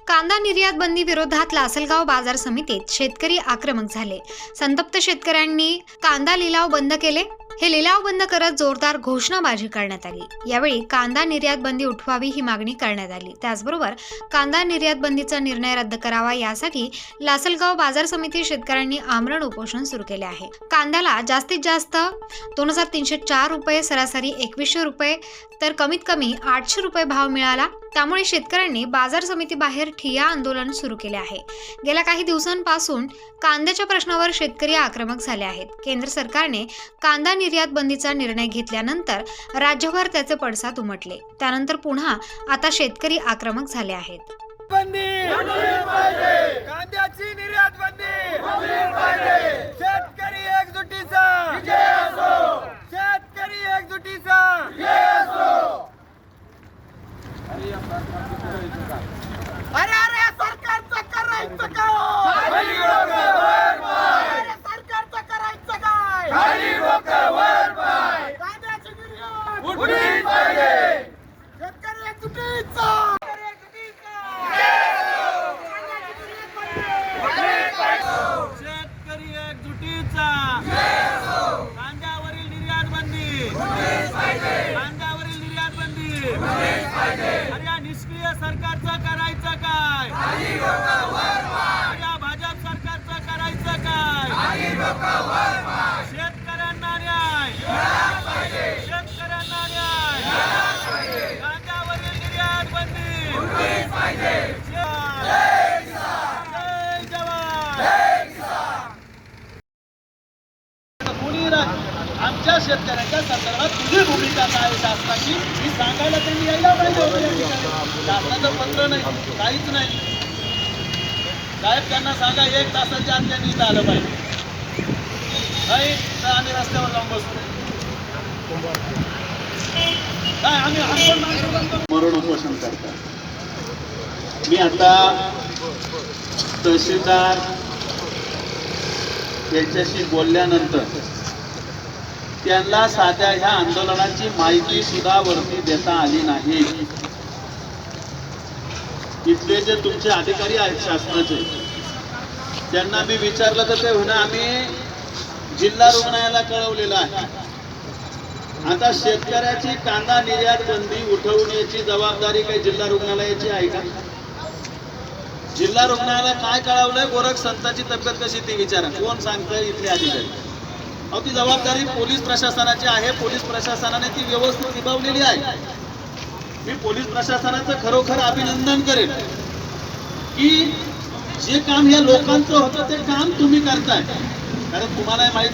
कांदा निर्यात बंदी विरोधात लासलगाव बाजार समितीत शेतकरी आक्रमक झाले। संतप्त शेतकऱ्यांनी कांदा लिलाव बंद केले। हे लिलाव बंद करत जोरदार घोषणाबाजी करण्यात आली। यावेळी कांदा निर्यात बंदी उठवावी ही मागणी करण्यात आली। त्याचबरोबर कांदा निर्यात बंदीचा निर्णय रद्द करावा यासाठी लासलगाव बाजार समिती शेतकऱ्यांनी आमरण उपोषण सुरू केले आहे। कांद्याला जास्तीत जास्त 2304 रुपये, सरासरी 2100 रुपये तर कमीत कमी 800 रुपये भाव मिळाला। त्यामुळे शेतकऱ्यांनी बाजार समिती बाहेर ठिय्या आंदोलन सुरू केले आहे। गेल्या काही दिवसांपासून कांद्याच्या प्रश्नावर शेतकरी आक्रमक झाले आहेत। केंद्र सरकारने कांदा निर्यात बंदीचा निर्णय घेतल्यानंतर राज्यभर त्याचे पडसाद उमटले। त्यानंतर पुन्हा आता शेतकरी आक्रमक झाले आहेत। कांद्याची निर्यात बंदी शेतकरी एकजुटीचा शेतकरी एकजुटीचा अरे अरे सरकारचं करायचं काय सरकारचं करायचं काय कांद्याची निर्यात उठलीच पाहिजे शेतकरी एकजुटीचा शेतकरी एकजुटीचा कांद्यावरील निर्यात बंदी कांद्यावरील निर्यात बंदी अरे या निष्क्रिय सरकारचं करायचं काय अरे या भाजप सरकारचं करायचं काय शेतकऱ्यांना न्याय शेतकऱ्यांना न्याय कांद्यावरील निर्यात बंदी आमच्या शेतकऱ्यांच्या संदर्भात तुझी भूमिका काय शासनाची ही सांगायला त्यांनी यायला पाहिजे होतं। या ठिकाणी शासनाचं पत्र नाही, काहीच नाही। साहेब त्यांना सांगा 1 तासाच्या आत त्यांनी इथं आलं पाहिजे, नाही तर आम्ही रस्त्यावर जाऊन बसतो। काय आम्ही मरण उपोषण करतात। मी आता तहसीलदार यांच्याशी बोलल्यानंतर त्यांना साध्या ह्या आंदोलनाची माहिती सुद्धा वरती देता आली नाही। इथले जे तुमचे अधिकारी आहेत शासनाचे त्यांना मी विचारलं तर ते म्हणे आम्ही जिल्हा रुग्णालयाला कळवलेलं आहे। आता शेतकऱ्याची कांदा निर्यात बंदी उठवण्याची जबाबदारी काही जिल्हा रुग्णालयाची आहे का? जिल्हा रुग्णालयाला काय कळवलंय? गोरख संतांची तब्येत कशी ती विचारा, कोण सांगतंय? इथले अधिकारी। अहो ती जबाबदारी पोलीस प्रशासनाची आहे। पोलीस प्रशासनाने ती व्यवस्थित निभावलेली आहे। मी पोलीस प्रशासनाचं खरोखर अभिनंदन करेन की जे काम या लोकांचं होतं ते काम तुम्ही करताय। कारण तुम्हाला माहिती